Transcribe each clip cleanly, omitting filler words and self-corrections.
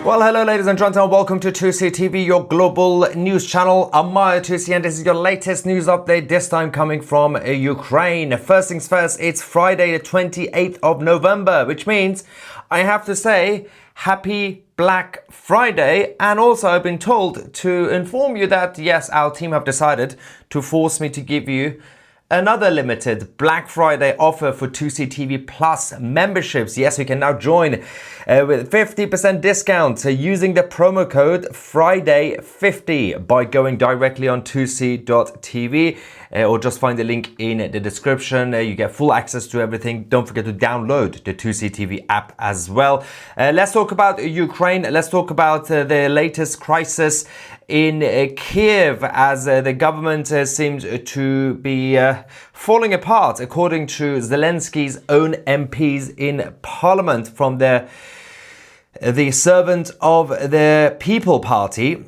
Well, hello, ladies and gentlemen. Welcome to 2C TV, your global news channel. I'm Maya 2C, and this is your latest news update, this time coming from Ukraine. First things first, it's Friday, the 28th of November, which means I have to say happy Black Friday. And also, I've been told to inform you that, yes, our team have decided to force me to give you another limited Black Friday offer for 2C TV Plus memberships. Yes, you can now join with 50% discount using the promo code Friday50 by going directly on 2c.tv or just find the link in the description. You get full access to everything. Don't forget to download the 2C TV app as well. Let's talk about Ukraine. Let's talk about the latest crisis in Kiev, as the government seems to be falling apart, according to Zelensky's own MPs in parliament from the Servant of the People party.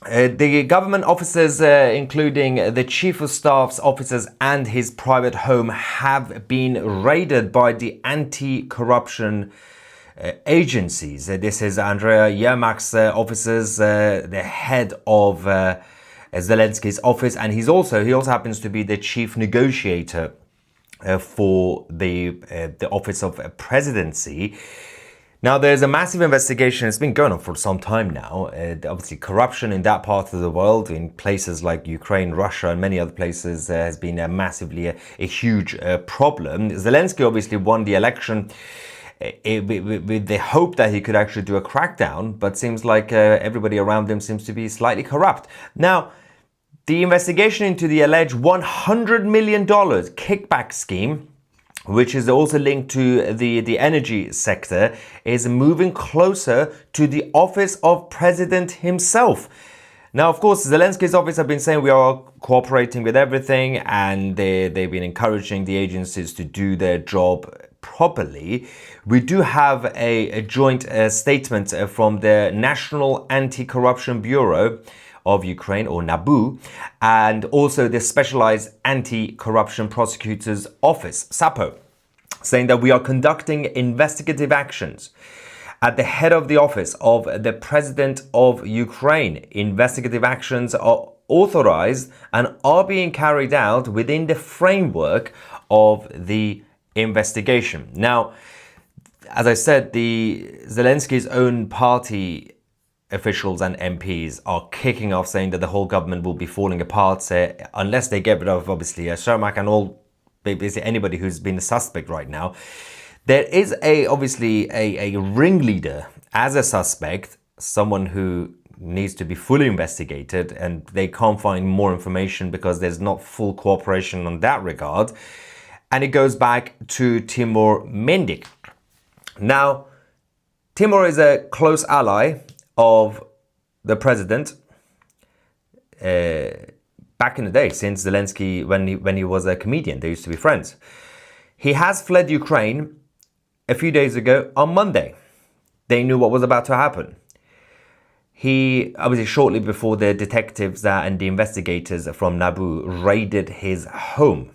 The government officers, including the chief of staff's officers and his private home, have been raided by the anti-corruption agencies. This is Andrea Yermak's officers, the head of Zelensky's office, and he also happens to be the chief negotiator for the office of presidency. Now, there's a massive investigation. It's been going on for some time now. Obviously, corruption in that part of the world, in places like Ukraine, Russia, and many other places, has been a huge problem. Zelensky obviously won the election with the hope that he could actually do a crackdown, but seems like everybody around him seems to be slightly corrupt. Now, the investigation into the alleged $100 million kickback scheme, which is also linked to the energy sector, is moving closer to the office of president himself. Now, of course, Zelensky's office have been saying we are cooperating with everything, and they've been encouraging the agencies to do their job properly. We do have a joint statement from the National Anti-Corruption Bureau of Ukraine, or NABU, and also the Specialized Anti-Corruption Prosecutor's Office, SAPO, saying that we are conducting investigative actions at the head of the office of the President of Ukraine. Investigative actions are authorized and are being carried out within the framework of the investigation. Now, as I said, the Zelensky's own party officials and MPs are kicking off, saying that the whole government will be falling apart unless they get rid of, obviously, Shermak and all, basically anybody who's been a suspect right now. There is obviously a ringleader as a suspect, someone who needs to be fully investigated, and they can't find more information because there's not full cooperation on that regard. And it goes back to Timur Mendik. Now, Timur is a close ally of the president back in the day, since Zelensky, when he was a comedian. They used to be friends. He has fled Ukraine a few days ago on Monday. They knew what was about to happen. He, obviously, shortly before the detectives and the investigators from NABU raided his home.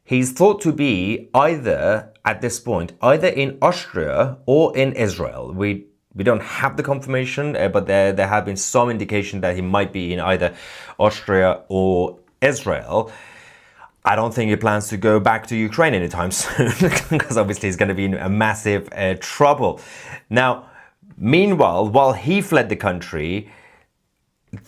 He's thought to be either, at this point, either in Austria or in Israel. We don't have the confirmation, but there have been some indication that he might be in either Austria or Israel. I don't think he plans to go back to Ukraine anytime soon, because obviously he's going to be in a massive trouble. Now, meanwhile, while he fled the country,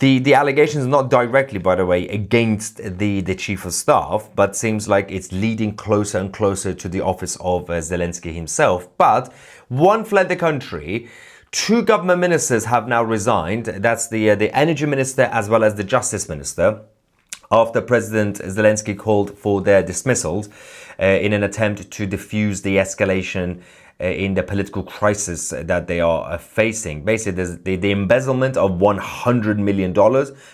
the allegation is not directly, by the way, against the chief of staff, but seems like it's leading closer and closer to the office of Zelensky himself. But one fled the country. Two government ministers have now resigned. That's the energy minister as well as the justice minister, after President Zelensky called for their dismissals in an attempt to diffuse the escalation in the political crisis that they are facing. Basically, there's the embezzlement of $100 million,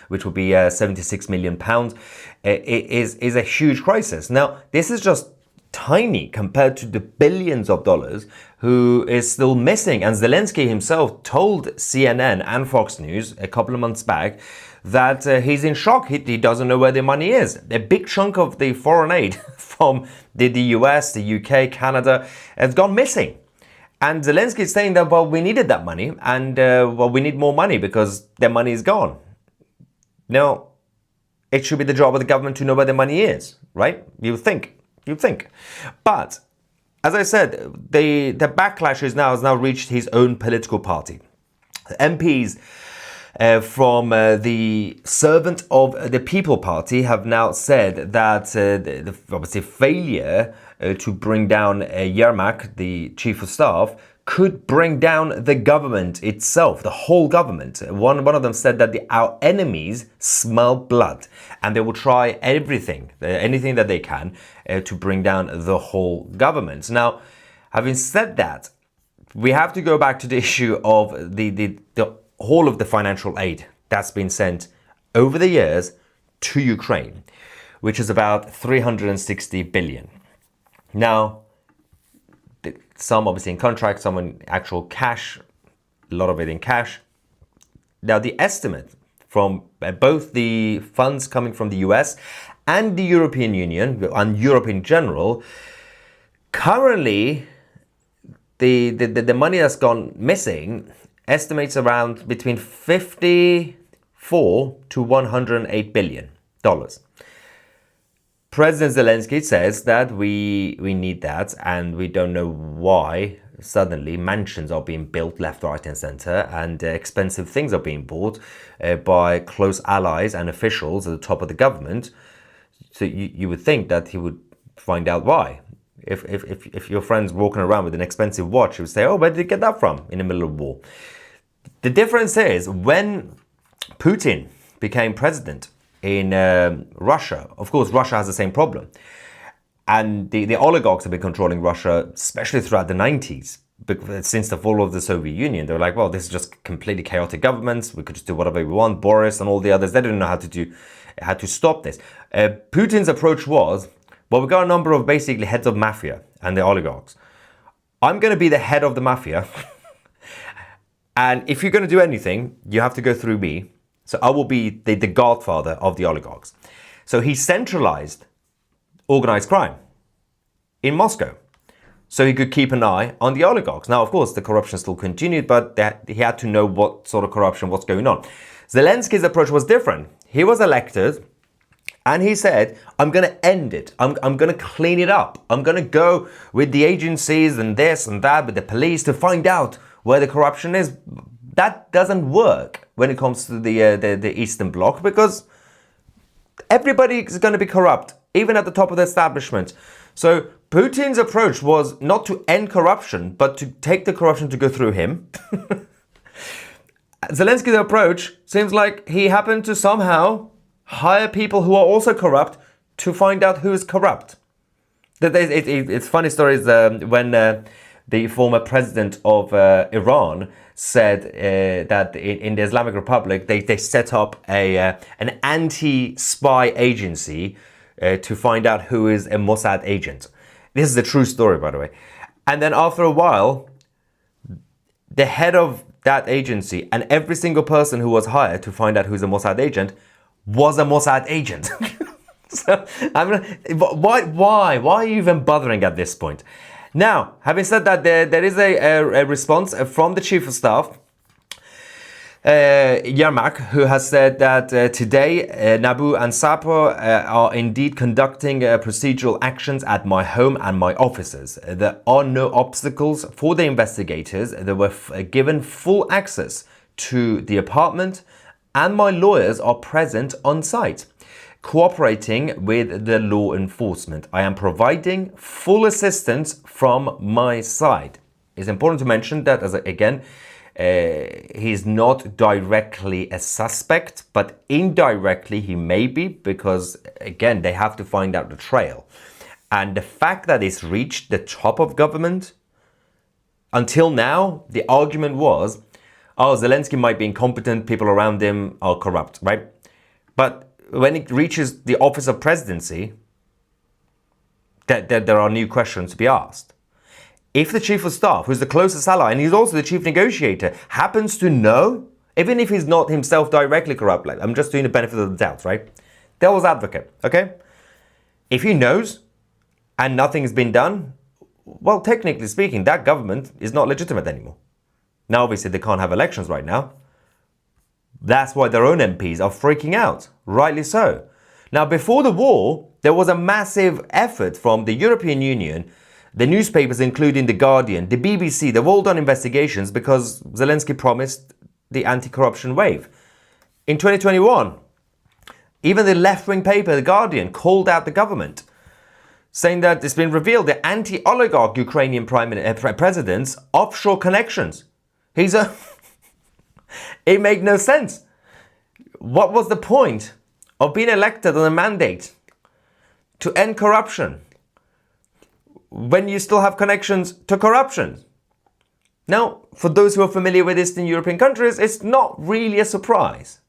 which would be 76 million pounds, is a huge crisis. Now, this is just tiny compared to the billions of dollars who is still missing. And Zelensky himself told CNN and Fox News a couple of months back that he's in shock. He doesn't know where the money is. A big chunk of the foreign aid from the US, the UK, Canada has gone missing. And Zelensky is saying that, well, we needed that money, and well, we need more money because their money is gone. Now, it should be the job of the government to know where the money is, right? You think. But as I said, the backlash has now reached his own political party. MPs from the Servant of the People Party have now said that the obviously failure to bring down Yermak, the chief of staff, could bring down the government itself, the whole government. One of them said that our enemies smell blood, and they will try anything that they can to bring down the whole government. Now, having said that, we have to go back to the issue of the whole of the financial aid that's been sent over the years to Ukraine, which is about 360 billion. Now, some obviously in contract, some in actual cash, a lot of it in cash. Now, the estimate from both the funds coming from the US and the European Union, and Europe in general, currently, the money that's gone missing estimates around between 54 to 108 billion dollars. President Zelensky says that we need that, and we don't know why suddenly mansions are being built left, right and center, and expensive things are being bought by close allies and officials at the top of the government. So you would think that he would find out why. If your friend's walking around with an expensive watch, you would say, oh, where did you get that from in the middle of war? The difference is when Putin became president in Russia, of course, Russia has the same problem. And the oligarchs have been controlling Russia, especially throughout the 90s. Since the fall of the Soviet Union, they were like, well, this is just completely chaotic governments. We could just do whatever we want. Boris and all the others, they didn't know how to stop this. Putin's approach was, well, we've got a number of basically heads of mafia and the oligarchs. I'm going to be the head of the mafia. And if you're going to do anything, you have to go through me. So I will be the godfather of the oligarchs. So he centralized organized crime in Moscow, so he could keep an eye on the oligarchs. Now, of course, the corruption still continued, but he had to know what sort of corruption was going on. Zelensky's approach was different. He was elected, and he said, I'm going to end it. I'm going to clean it up. I'm going to go with the agencies and this and that, with the police to find out where the corruption is. That doesn't work when it comes to the Eastern Bloc, because everybody is going to be corrupt, even at the top of the establishment. So Putin's approach was not to end corruption, but to take the corruption to go through him. Zelensky's approach seems like he happened to somehow hire people who are also corrupt to find out who is corrupt. It's funny stories when the former president of Iran said that in the Islamic Republic they set up an anti-spy agency to find out who is a Mossad agent. This is a true story, by the way. And then after a while, the head of that agency and every single person who was hired to find out who's a Mossad agent was a Mossad agent. So, why are you even bothering at this point? Now, having said that, there is a response from the Chief of Staff, Yermak, who has said that today Nabu and Sapo are indeed conducting procedural actions at my home and my offices. There are no obstacles for the investigators. They were given full access to the apartment, and my lawyers are present on site, cooperating with the law enforcement. I am providing full assistance from my side. It's important to mention that, he's not directly a suspect, but indirectly he may be, because, again, they have to find out the trail. And the fact that it's reached the top of government, until now, the argument was, oh, Zelensky might be incompetent, people around him are corrupt, right? But when it reaches the office of presidency, there are new questions to be asked. If the chief of staff, who's the closest ally, and he's also the chief negotiator, happens to know, even if he's not himself directly corrupt, like I'm just doing the benefit of the doubt, right? Devil's advocate, okay? If he knows and nothing's been done, well, technically speaking, that government is not legitimate anymore. Now, obviously, they can't have elections right now. That's why their own MPs are freaking out, rightly so. Now, before the war, there was a massive effort from the European Union, the newspapers, including The Guardian, the BBC, they've all done investigations because Zelensky promised the anti-corruption wave. In 2021, even the left-wing paper, The Guardian, called out the government, saying that it's been revealed the anti-oligarch Ukrainian president's offshore connections. It made no sense. What was the point of being elected on a mandate to end corruption when you still have connections to corruption? Now, for those who are familiar with Eastern European countries, it's not really a surprise.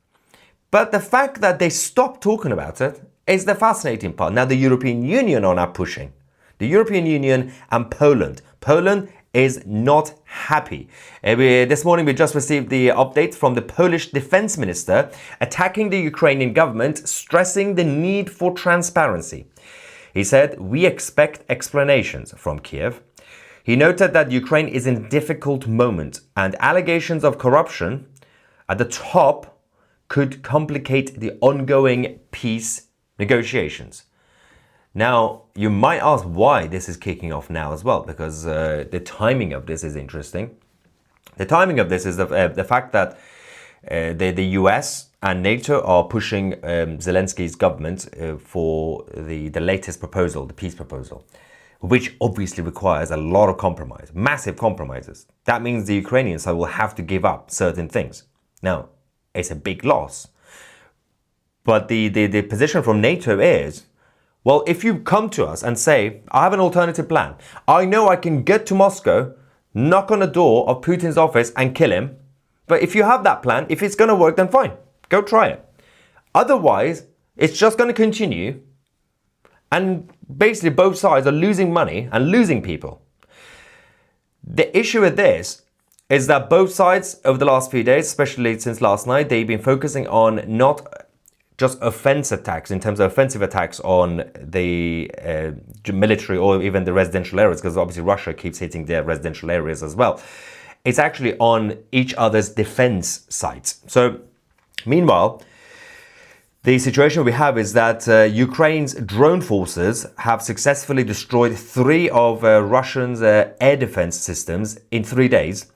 But the fact that they stopped talking about it is the fascinating part. Now, the European Union are now pushing. The European Union and Poland. Poland is not happy. This morning we just received the update from the Polish defense minister attacking the Ukrainian government, stressing the need for transparency. He said, "We expect explanations from Kiev." He noted that Ukraine is in a difficult moment and allegations of corruption at the top could complicate the ongoing peace negotiations. Now, you might ask why this is kicking off now as well, because the timing of this is interesting. The timing of this is the fact that the US and NATO are pushing Zelensky's government for the latest proposal, the peace proposal, which obviously requires a lot of compromise, massive compromises. That means the Ukrainian side will have to give up certain things. Now, it's a big loss. But the position from NATO is, well, if you come to us and say, I have an alternative plan. I know I can get to Moscow, knock on the door of Putin's office and kill him. But if you have that plan, if it's going to work, then fine. Go try it. Otherwise, it's just going to continue. And basically, both sides are losing money and losing people. The issue with this is that both sides over the last few days, especially since last night, they've been focusing on not just offensive attacks, in terms of offensive attacks on the military or even the residential areas, because obviously Russia keeps hitting their residential areas as well. It's actually on each other's defense sites. So, meanwhile, the situation we have is that Ukraine's drone forces have successfully destroyed 3 of Russia's air defense systems in 3 days.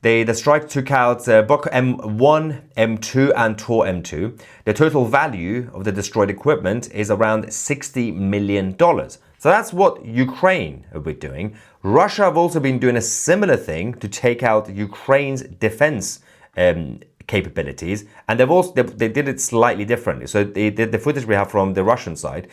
The strike took out Buk M1, M2 and Tor M2. The total value of the destroyed equipment is around $60 million. So that's what Ukraine will be doing. Russia have also been doing a similar thing to take out Ukraine's defense capabilities, and they did it slightly differently. So the footage we have from the Russian side,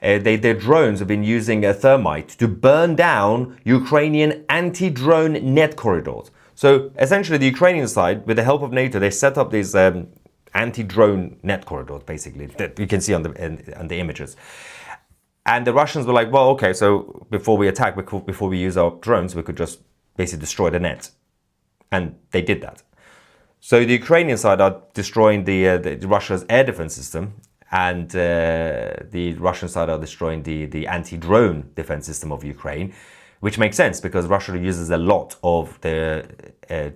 their drones have been using a thermite to burn down Ukrainian anti-drone net corridors. So essentially the Ukrainian side, with the help of NATO, they set up these anti-drone net corridors, basically, that you can see on the images. And the Russians were like, well, okay, so before we attack, before we use our drones, we could just basically destroy the net. And they did that. So the Ukrainian side are destroying the Russia's air defense system, and the Russian side are destroying the anti-drone defense system of Ukraine, which makes sense because Russia uses a lot of the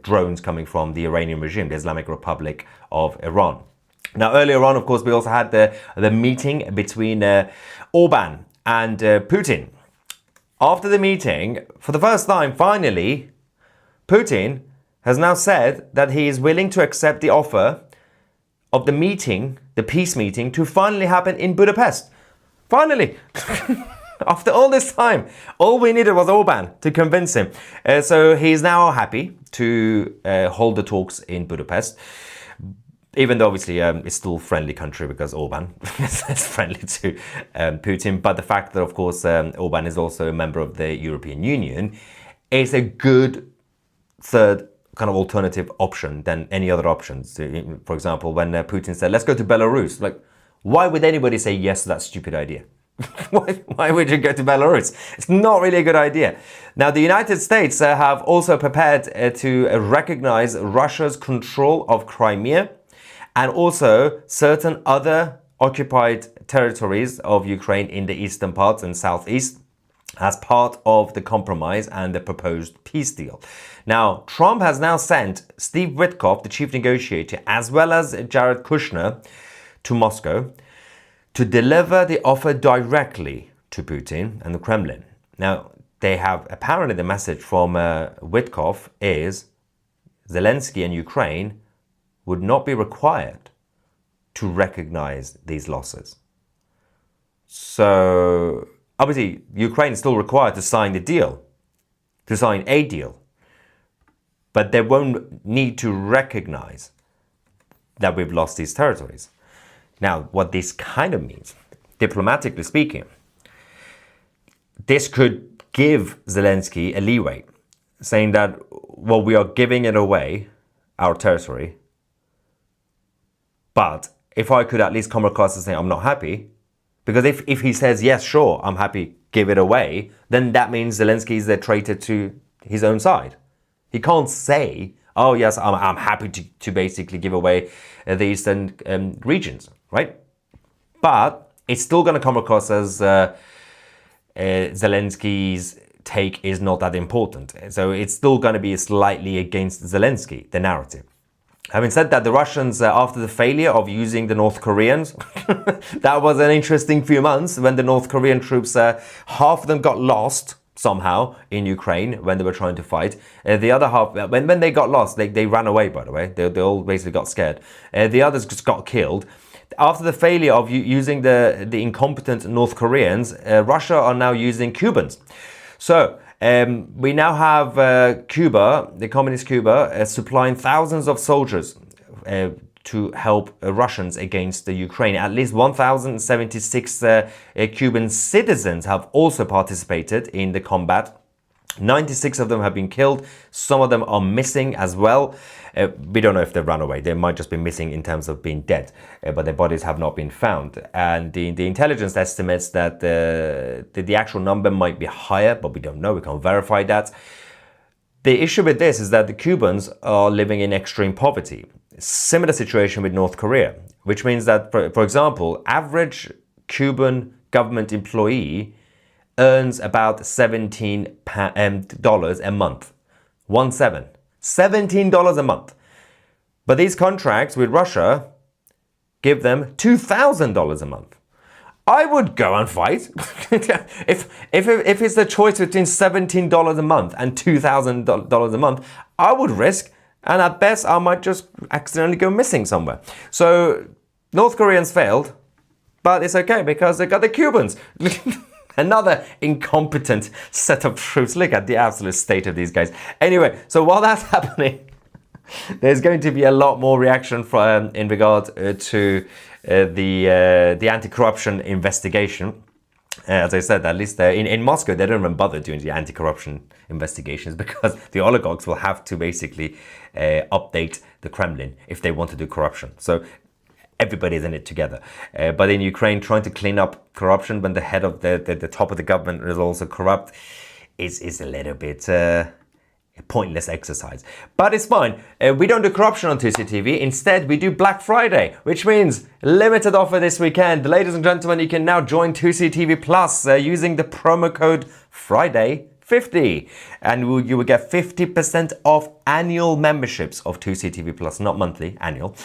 drones coming from the Iranian regime, the Islamic Republic of Iran. Now, earlier on, of course, we also had the meeting between Orban and Putin. After the meeting, for the first time, finally, Putin has now said that he is willing to accept the offer of the meeting, the peace meeting, to finally happen in Budapest. Finally! After all this time, all we needed was Orban to convince him. So he's now happy to hold the talks in Budapest. Even though obviously it's still a friendly country because Orban is friendly to Putin. But the fact that, of course, Orban is also a member of the European Union is a good third kind of alternative option than any other options. For example, when Putin said, let's go to Belarus. Like, why would anybody say yes to that stupid idea? Why would you go to Belarus? It's not really a good idea. Now, the United States have also prepared to recognize Russia's control of Crimea and also certain other occupied territories of Ukraine in the eastern parts and southeast. as part of the compromise and the proposed peace deal. Now, Trump has now sent Steve Witkoff, the chief negotiator, as well as Jared Kushner to Moscow to deliver the offer directly to Putin and the Kremlin. Now, they have apparently the message from Witkoff is Zelensky and Ukraine would not be required to recognize these losses. So obviously, Ukraine is still required to sign the deal, to sign a deal, but they won't need to recognize that we've lost these territories. Now, what this kind of means, diplomatically speaking, this could give Zelensky a leeway, saying that, well, we are giving it away, our territory, but if I could at least come across and say I'm not happy, because if he says, yes, sure, I'm happy, give it away, then that means Zelensky is a traitor to his own side. He can't say, oh, yes, I'm happy to basically give away the eastern regions, right? But it's still going to come across as Zelensky's take is not that important. So it's still going to be slightly against Zelensky, the narrative. Having said that, the Russians, after the failure of using the North Koreans, that was an interesting few months when the North Korean troops, half of them got lost somehow in Ukraine when they were trying to fight. The other half, when they got lost, they ran away, by the way. They all basically got scared. The others just got killed. After the failure of using the incompetent North Koreans, Russia are now using Cubans. So we now have Cuba, the communist Cuba, supplying thousands of soldiers to help Russians against the Ukraine. At least 1,076 Cuban citizens have also participated in the combat. 96 of them have been killed. Some of them are missing as well. We don't know if they ran away. They might just be missing in terms of being dead, but their bodies have not been found. And the intelligence estimates that the actual number might be higher, but we don't know. We can't verify that. The issue with this is that the Cubans are living in extreme poverty. Similar situation with North Korea, which means that, for example, average Cuban government employee earns about $17 a month. 17. $17 a month. But these contracts with Russia give them $2,000 a month. I would go and fight. if it's the choice between $17 a month and $2,000 a month, I would risk, and at best I might just accidentally go missing somewhere. So North Koreans failed, but it's okay because they got the Cubans. Another incompetent set of troops. Look at the absolute state of these guys. Anyway, so while that's happening, there's going to be a lot more reaction from, in regard to the anti-corruption investigation. As I said, at least in Moscow, they don't even bother doing the anti-corruption investigations because the oligarchs will have to basically update the Kremlin if they want to do corruption. So everybody's in it together. But in Ukraine, trying to clean up corruption when the head of the top of the government is also corrupt is a little bit a pointless exercise. But it's fine. We don't do corruption on 2CTV. Instead, we do Black Friday, which means limited offer this weekend. Ladies and gentlemen, you can now join 2CTV Plus using the promo code FRIDAY50, and you will get 50% off annual memberships of 2CTV Plus, not monthly, annual.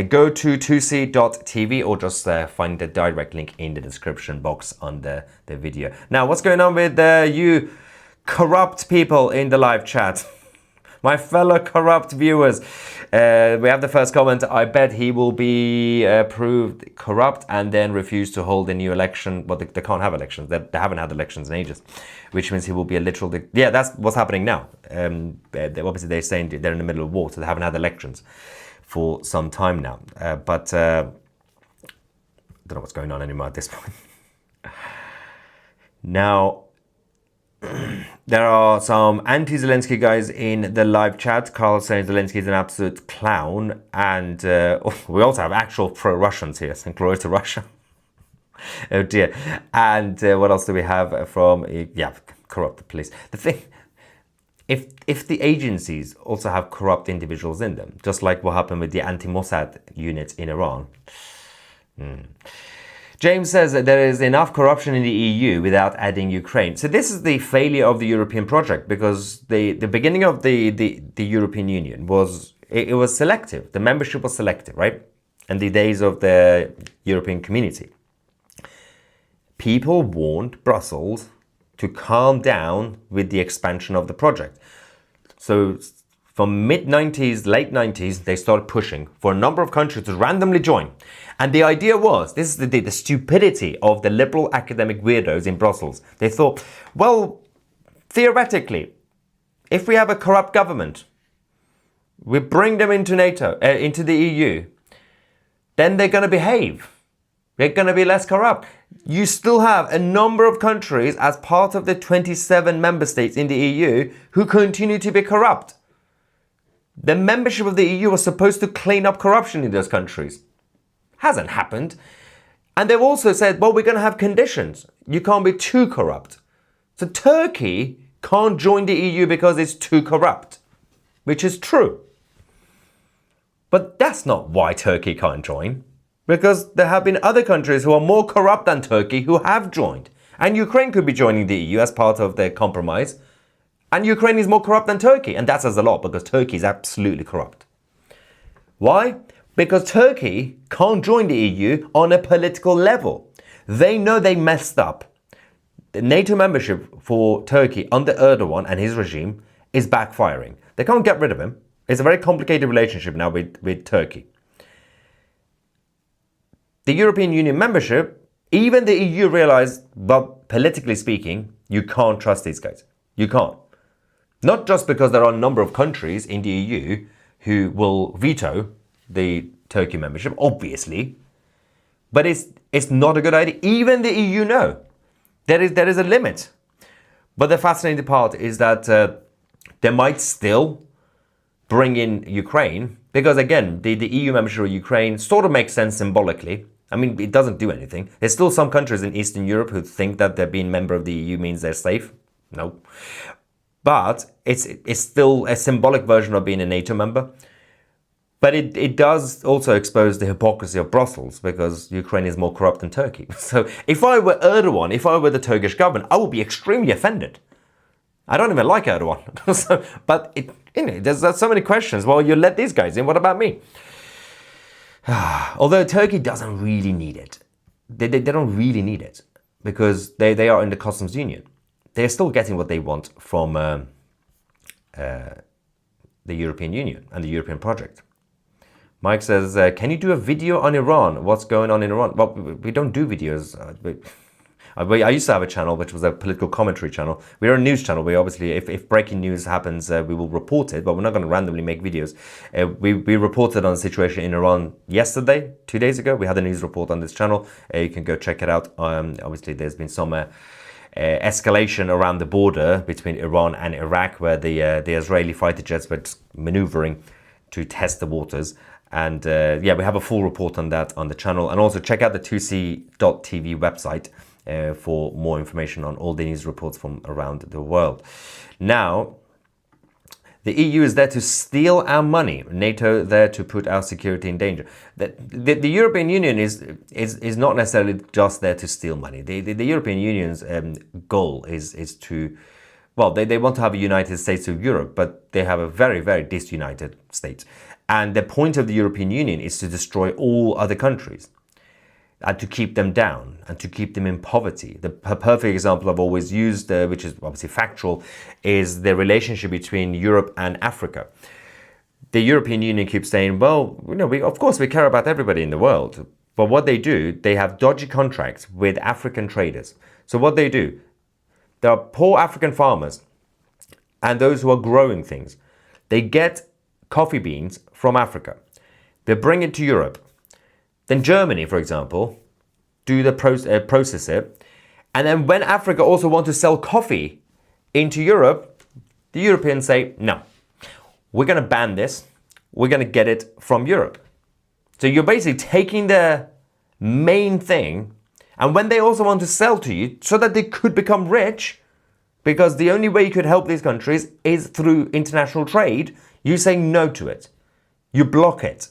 Go to 2c.tv or just find the direct link in the description box under the video. Now, what's going on with you corrupt people in the live chat? My fellow corrupt viewers. We have the first comment. I bet he will be proved corrupt and then refuse to hold a new election. But they can't have elections. They haven't had elections in ages, which means he will be a literal... Yeah, that's what's happening now. Obviously, they're saying they're in the middle of war, so they haven't had elections for some time now. But I don't know what's going on anymore at this point. Now, there are some anti-Zelensky guys in the live chat. Carl saying Zelensky is an absolute clown. And we also have actual pro-Russians here. Saying glory to Russia. Oh dear. And what else do we have from... yeah, corrupt police. The thing... If the agencies also have corrupt individuals in them, just like what happened with the anti-Mossad unit in Iran... James says that there is enough corruption in the EU without adding Ukraine. So this is the failure of the European project, because the beginning of the European Union was, it was selective. The membership was selective, right? And the days of the European community. People warned Brussels to calm down with the expansion of the project. So from mid-90s, late 90s, they started pushing for a number of countries to randomly join. And the idea was, this is the stupidity of the liberal academic weirdos in Brussels. They thought, well, theoretically, if we have a corrupt government, we bring them into NATO, into the EU, then they're going to behave. They're going to be less corrupt. You still have a number of countries as part of the 27 member states in the EU who continue to be corrupt. The membership of the EU was supposed to clean up corruption in those countries. Hasn't happened. And they've also said, well, we're going to have conditions. You can't be too corrupt. So Turkey can't join the EU because it's too corrupt, which is true. But that's not why Turkey can't join, because there have been other countries who are more corrupt than Turkey who have joined. And Ukraine could be joining the EU as part of their compromise. And Ukraine is more corrupt than Turkey. And that says a lot, because Turkey is absolutely corrupt. Why? Because Turkey can't join the EU on a political level. They know they messed up. The NATO membership for Turkey under Erdogan and his regime is backfiring. They can't get rid of him. It's a very complicated relationship now with Turkey. The European Union membership, even the EU realized, but politically speaking, you can't trust these guys. You can't. Not just because there are a number of countries in the EU who will veto the Turkey membership, obviously, but it's not a good idea. Even the EU know there is a limit. But the fascinating part is that they might still bring in Ukraine, because again, the EU membership of Ukraine sort of makes sense symbolically. I mean, it doesn't do anything. There's still some countries in Eastern Europe who think that they're being member of the EU means they're safe. No. But it's still a symbolic version of being a NATO member. But it does also expose the hypocrisy of Brussels, because Ukraine is more corrupt than Turkey. So if I were Erdogan, if I were the Turkish government, I would be extremely offended. I don't even like Erdogan. But there's so many questions. Well, you let these guys in, what about me? Although Turkey doesn't really need it. They don't really need it, because they are in the customs union. They're still getting what they want from the European Union and the European project. Mike says, can you do a video on Iran? What's going on in Iran? Well, we don't do videos. I used to have a channel which was a political commentary channel. We're a news channel. We obviously, if breaking news happens, we will report it, but we're not going to randomly make videos. We reported on the situation in Iran yesterday, 2 days ago. We had a news report on this channel. You can go check it out. Obviously, there's been some escalation around the border between Iran and Iraq, where the Israeli fighter jets were maneuvering to test the waters. And yeah, we have a full report on that on the channel. And also check out the 2c.tv website for more information on all the news reports from around the world. Now, the EU is there to steal our money. NATO there to put our security in danger. The European Union is not necessarily just there to steal money. The European Union's goal is to, well, they want to have a United States of Europe, but they have a very, very disunited state. And the point of the European Union is to destroy all other countries and to keep them down and to keep them in poverty. The perfect example I've always used, which is obviously factual, is the relationship between Europe and Africa. The European Union keeps saying, well, of course we care about everybody in the world. But what they do, they have dodgy contracts with African traders. So what they do, there are poor African farmers and those who are growing things. They get coffee beans from Africa. They bring it to Europe. Then Germany, for example, process it. And then when Africa also want to sell coffee into Europe, the Europeans say, no, we're going to ban this. We're going to get it from Europe. So you're basically taking the main thing. And when they also want to sell to you so that they could become rich, because the only way you could help these countries is through international trade, you say no to it. You block it.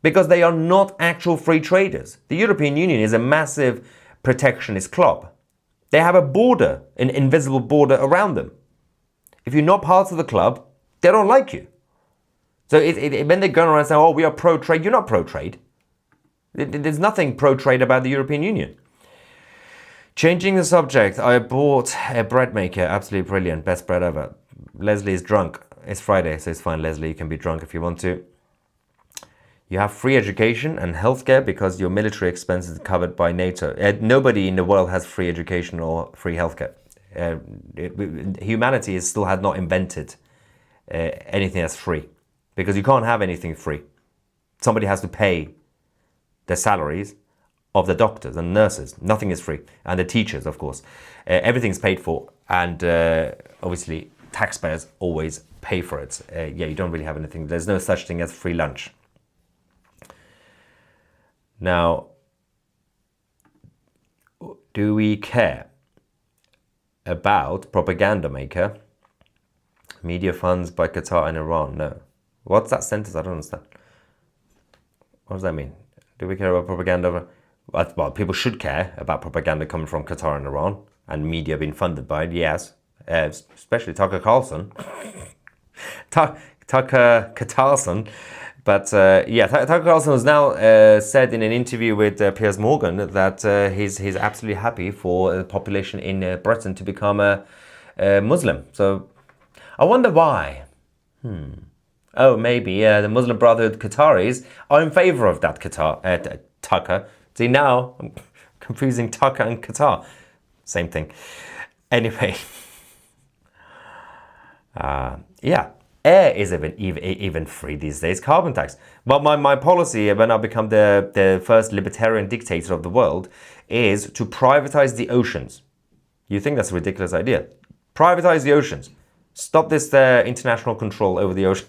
because they are not actual free traders. The European Union is a massive protectionist club. They have a border, an invisible border around them. If you're not part of the club, they don't like you. So when they go around and say, oh, we are pro-trade, you're not pro-trade. There's nothing pro-trade about the European Union. Changing the subject, I bought a bread maker, absolutely brilliant, best bread ever. Leslie is drunk. It's Friday, so it's fine, Leslie, you can be drunk if you want to. You have free education and healthcare because your military expenses are covered by NATO. Nobody in the world has free education or free healthcare. Humanity still had not invented anything that's free, because you can't have anything free. Somebody has to pay the salaries of the doctors and nurses. Nothing is free. And the teachers, of course. Everything's paid for. And obviously, taxpayers always pay for it. Yeah, you don't really have anything. There's no such thing as free lunch. Now, do we care about propaganda maker? Media funds by Qatar and Iran? No. What's that sentence? I don't understand. What does that mean? Do we care about propaganda? Well, people should care about propaganda coming from Qatar and Iran and media being funded by it, yes. Especially Tucker Carlson. Tucker Carlson. But yeah, Tucker Carlson has now said in an interview with Piers Morgan that he's absolutely happy for the population in Britain to become a Muslim. So I wonder why. Oh, maybe the Muslim Brotherhood Qataris are in favor of that Tucker. See, now I'm confusing Tucker and Qatar. Same thing. Anyway. Yeah. Air is even free these days. Carbon tax. But my policy when I become the first libertarian dictator of the world is to privatize the oceans. You think that's a ridiculous idea? Privatize the oceans. Stop this international control over the ocean.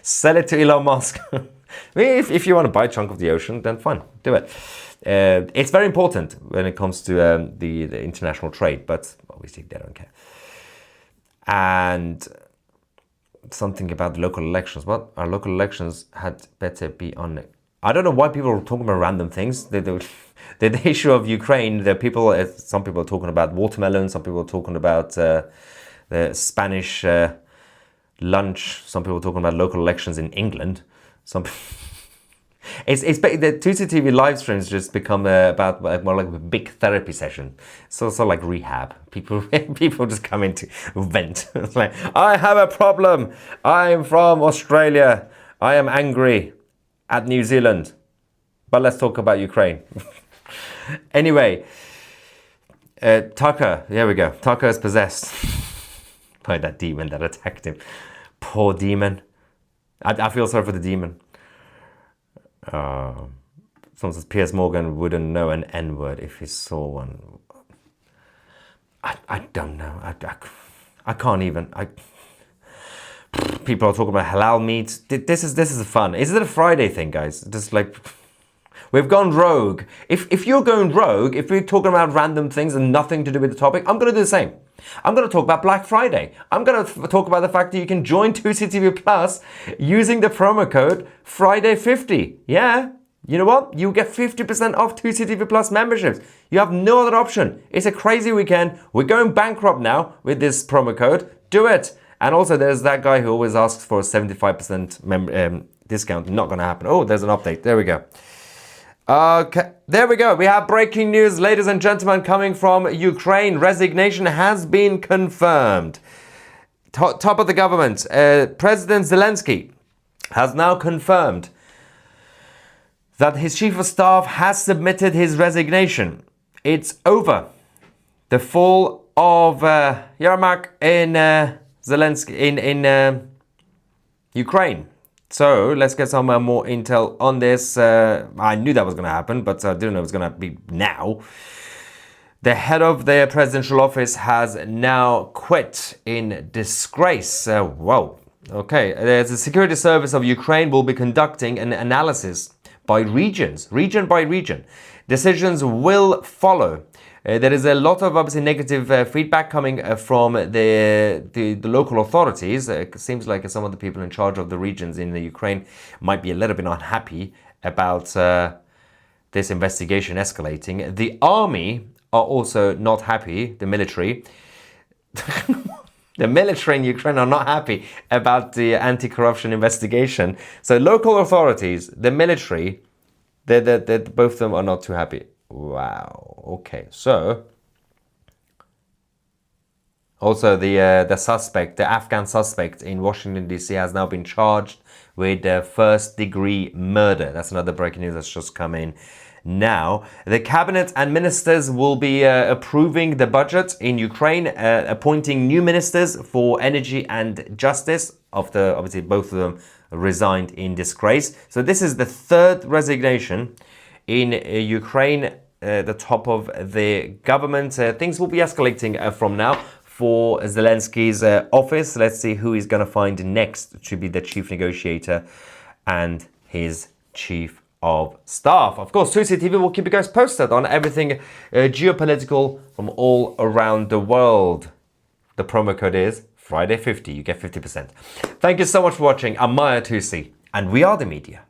Sell it to Elon Musk. If you want to buy a chunk of the ocean, then fine, do it. It's very important when it comes to the international trade, but obviously they don't care. And something about the local elections. Well, our local elections had better be on. I don't know why people are talking about random things. The issue of Ukraine, some people are talking about watermelon, some people are talking about the Spanish lunch, some people are talking about local elections in England. It's the 2CTV live streams just become about more like a big therapy session. So like rehab. People just come in to vent. It's like, I have a problem. I'm from Australia. I am angry at New Zealand. But let's talk about Ukraine. Anyway, Tucker. There we go. Tucker is possessed by that demon that attacked him. Poor demon. I feel sorry for the demon. Someone says Piers Morgan wouldn't know an N-word if he saw one. I don't know. I can't even. People are talking about halal meat. This is fun. Is it a Friday thing, guys? Just like we've gone rogue. If you're going rogue, if we're talking about random things and nothing to do with the topic, I'm going to do the same. I'm going to talk about Black Friday. I'm going to talk about the fact that you can join 2CTV Plus using the promo code Friday50. Yeah, you know what? You get 50% off 2CTV Plus memberships. You have no other option. It's a crazy weekend. We're going bankrupt now with this promo code. Do it. And also there's that guy who always asks for a 75% discount. Not going to happen. Oh, there's an update. There we go. Okay, there we go. We have breaking news, ladies and gentlemen, coming from Ukraine. Resignation has been confirmed. Top of the government, President Zelensky has now confirmed that his chief of staff has submitted his resignation. It's over. The fall of Yermak in Zelensky in Ukraine. So let's get some more intel on this. I knew that was going to happen, but I didn't know it was going to be now. The head of the presidential office has now quit in disgrace. Whoa. Okay. The Security Service of Ukraine will be conducting an analysis by regions, region by region. Decisions will follow There is a lot of obviously negative feedback coming from the local authorities. It seems like some of the people in charge of the regions in the Ukraine might be a little bit unhappy about this investigation escalating. The army are also not happy, the military. The military in Ukraine are not happy about the anti-corruption investigation. So local authorities, the military, both of them are not too happy. Wow. Okay. So also the suspect, the Afghan suspect in Washington D.C. has now been charged with first-degree murder. That's another breaking news that's just come in now. The cabinet and ministers will be approving the budget in Ukraine, appointing new ministers for energy and justice after obviously both of them resigned in disgrace. So this is the third resignation in Ukraine, the top of the government. Things will be escalating from now for Zelensky's office. Let's see who he's going to find next to be the chief negotiator and his chief of staff. Of course, 2C TV will keep you guys posted on everything geopolitical from all around the world. The promo code is Friday50. You get 50%. Thank you so much for watching. I'm Maya 2C, and we are the media.